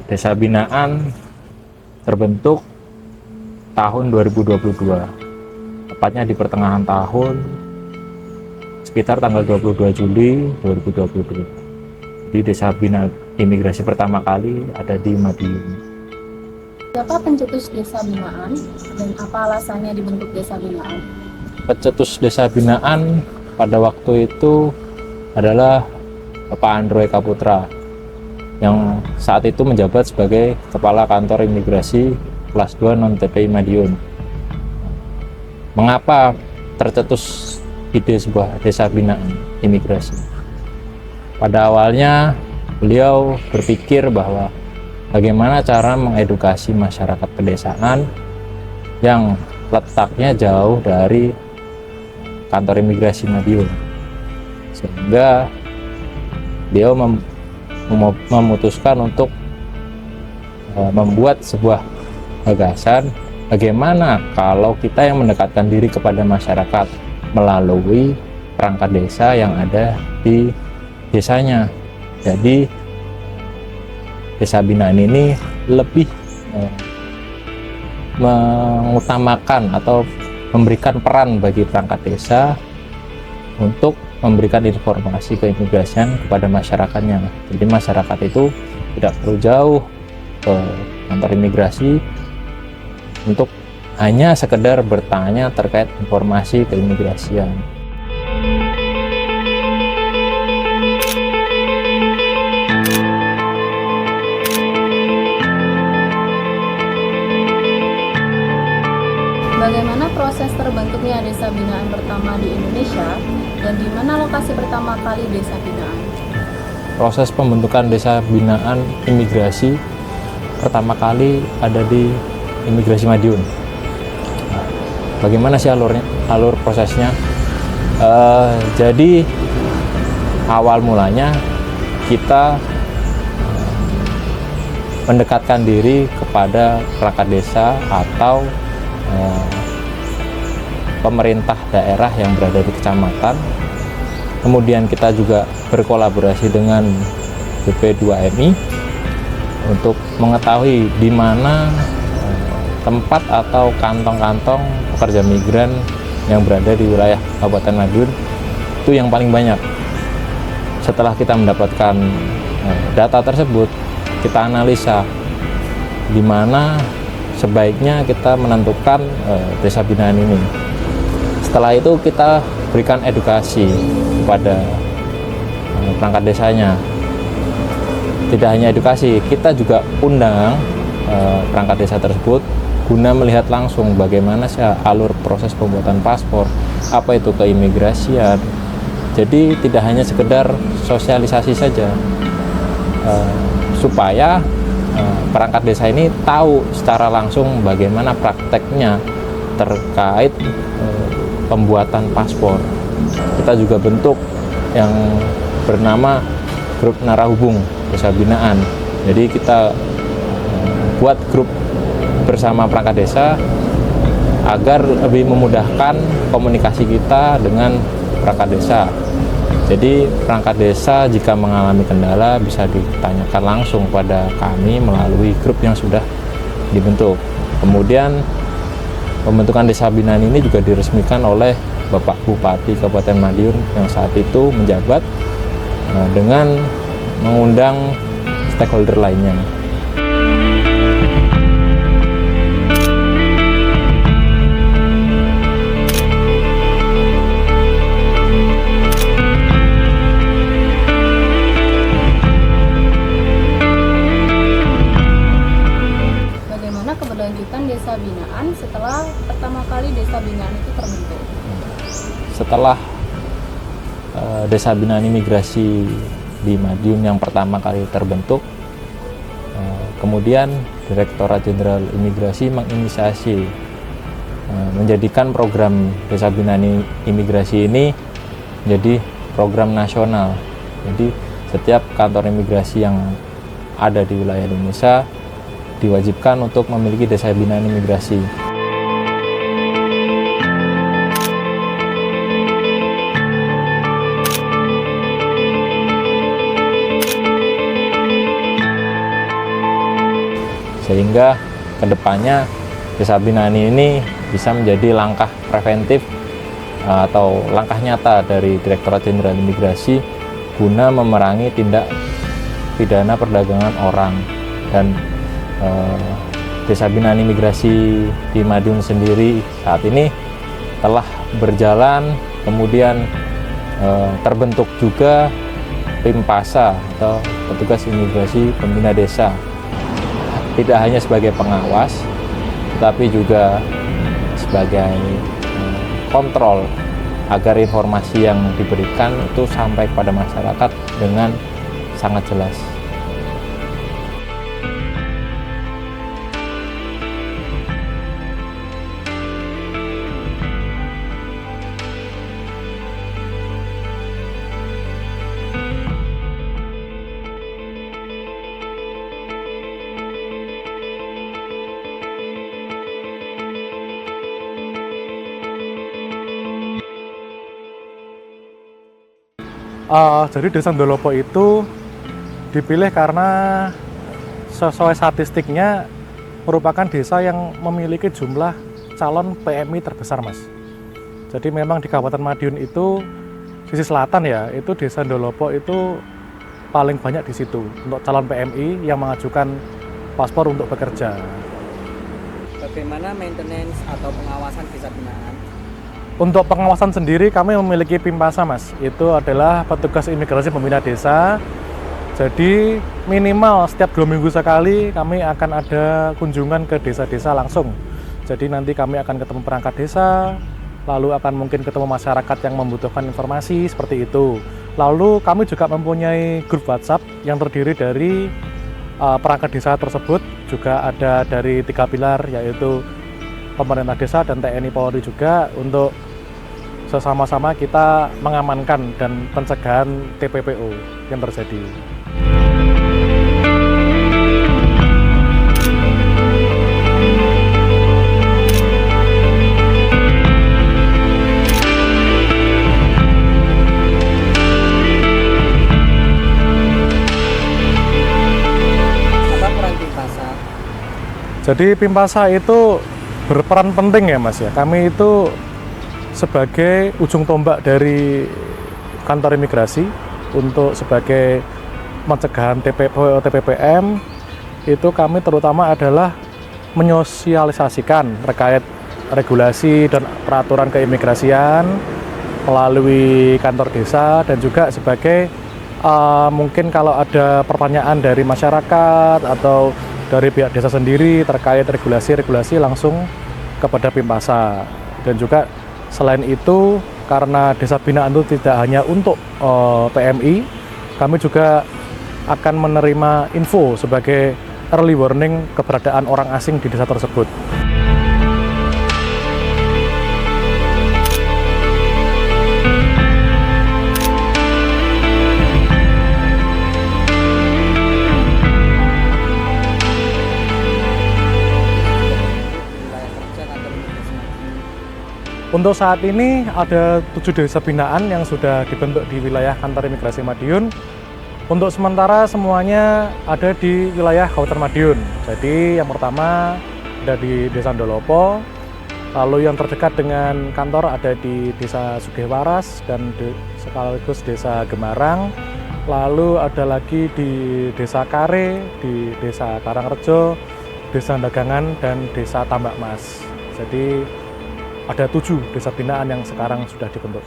Desa binaan terbentuk tahun 2022, tepatnya di pertengahan tahun, sekitar tanggal 22 Juli 2022. Di desa binaan imigrasi pertama kali ada di Madiun. Siapa pencetus desa binaan dan apa alasannya dibentuk desa binaan? Pencetus desa binaan pada waktu itu adalah Bapak Androe Kaputra yang saat itu menjabat sebagai Kepala Kantor Imigrasi Kelas 2 Non-TPI Madiun. Mengapa tercetus ide sebuah desa binaan imigrasi? Pada awalnya beliau berpikir bahwa bagaimana cara mengedukasi masyarakat pedesaan yang letaknya jauh dari kantor imigrasi Madiun, sehingga beliau memutuskan untuk membuat sebuah gagasan bagaimana kalau kita yang mendekatkan diri kepada masyarakat melalui perangkat desa yang ada di desanya. Jadi desa binaan ini lebih mengutamakan atau memberikan peran bagi perangkat desa untuk memberikan informasi keimigrasian kepada masyarakatnya. Jadi masyarakat itu tidak perlu jauh ke kantor imigrasi untuk hanya sekedar bertanya terkait informasi keimigrasian. Bagaimana proses terbentuknya desa binaan pertama di Indonesia dan di mana lokasi pertama kali desa binaan? Proses pembentukan desa binaan imigrasi pertama kali ada di imigrasi Madiun. Bagaimana sih alur prosesnya? Jadi awal mulanya kita mendekatkan diri kepada perangkat desa atau pemerintah daerah yang berada di kecamatan. Kemudian kita juga berkolaborasi dengan BP2MI untuk mengetahui di mana tempat atau kantong-kantong pekerja migran yang berada di wilayah Kabupaten Madiun itu yang paling banyak. Setelah kita mendapatkan data tersebut, kita analisa di mana sebaiknya kita menentukan desa binaan ini. Setelah itu kita berikan edukasi kepada perangkat desanya. Tidak hanya edukasi, kita juga undang perangkat desa tersebut guna melihat langsung bagaimana sih alur proses pembuatan paspor, apa itu keimigrasian. Jadi tidak hanya sekedar sosialisasi saja, supaya perangkat desa ini tahu secara langsung bagaimana prakteknya terkait pembuatan paspor. Kita juga bentuk yang bernama grup narahubung desa binaan. Jadi kita buat grup bersama perangkat desa agar lebih memudahkan komunikasi kita dengan perangkat desa. Jadi perangkat desa jika mengalami kendala bisa ditanyakan langsung pada kami melalui grup yang sudah dibentuk. Kemudian pembentukan desa binaan ini juga diresmikan oleh Bapak Bupati Kabupaten Madiun yang saat itu menjabat dengan mengundang stakeholder lainnya. Bagaimana keberlanjutan desa binaan setelah pertama kali desa binaan itu terbentuk? Setelah desa binaan imigrasi di Madiun yang pertama kali terbentuk, kemudian Direktorat Jenderal Imigrasi menginisiasi menjadikan program desa binaan imigrasi ini menjadi program nasional. Jadi setiap kantor imigrasi yang ada di wilayah Indonesia diwajibkan untuk memiliki desa binaan imigrasi. sehingga kedepannya Desa Binaan ini bisa menjadi langkah preventif atau langkah nyata dari Direktorat Jenderal Imigrasi guna memerangi tindak pidana perdagangan orang. Dan Desa Binaan Imigrasi di Madiun sendiri saat ini telah berjalan, kemudian terbentuk juga Pimpasa atau petugas imigrasi pembina desa, tidak hanya sebagai pengawas tetapi juga sebagai kontrol agar informasi yang diberikan itu sampai kepada masyarakat dengan sangat jelas. Jadi Desa Ndolopo itu dipilih karena sesuai statistiknya merupakan desa yang memiliki jumlah calon PMI terbesar, Mas. Jadi memang di Kabupaten Madiun itu sisi selatan ya, itu Desa Ndolopo itu paling banyak di situ untuk calon PMI yang mengajukan paspor untuk bekerja. Bagaimana maintenance atau pengawasan desa binaan? Untuk pengawasan sendiri kami memiliki Pimpasa, Mas. Itu adalah petugas imigrasi pembina desa. Jadi minimal setiap 2 minggu sekali kami akan ada kunjungan ke desa-desa langsung. Jadi nanti kami akan ketemu perangkat desa, lalu akan mungkin ketemu masyarakat yang membutuhkan informasi seperti itu. Lalu kami juga mempunyai grup WhatsApp yang terdiri dari perangkat desa tersebut, juga ada dari 3 pilar, yaitu pemerintah desa dan TNI Polri juga, untuk sesama-sama kita mengamankan dan pencegahan TPPO yang terjadi. Apa peran Pimpasa? Jadi Pimpasa itu berperan penting ya, Mas ya. Kami itu sebagai ujung tombak dari kantor imigrasi untuk sebagai pencegahan TPPM. Itu kami terutama adalah menyosialisasikan terkait regulasi dan peraturan keimigrasian melalui kantor desa, dan juga sebagai mungkin kalau ada pertanyaan dari masyarakat atau dari pihak desa sendiri terkait regulasi-regulasi langsung kepada Pimpasa. Dan juga selain itu, karena desa binaan itu tidak hanya untuk PMI, kami juga akan menerima info sebagai early warning keberadaan orang asing di desa tersebut. Untuk saat ini ada 7 desa binaan yang sudah dibentuk di wilayah kantor imigrasi Madiun. Untuk sementara semuanya ada di wilayah Kabupaten Madiun. Jadi yang pertama ada di Desa Ndolopo, lalu yang terdekat dengan kantor ada di Desa Sugihwaras dan sekaligus Desa Gemarang. Lalu ada lagi di Desa Kare, di Desa Karangrejo, Desa Dagangan, dan Desa Tambak Mas. Jadi ada 7 desa binaan yang sekarang sudah dibentuk.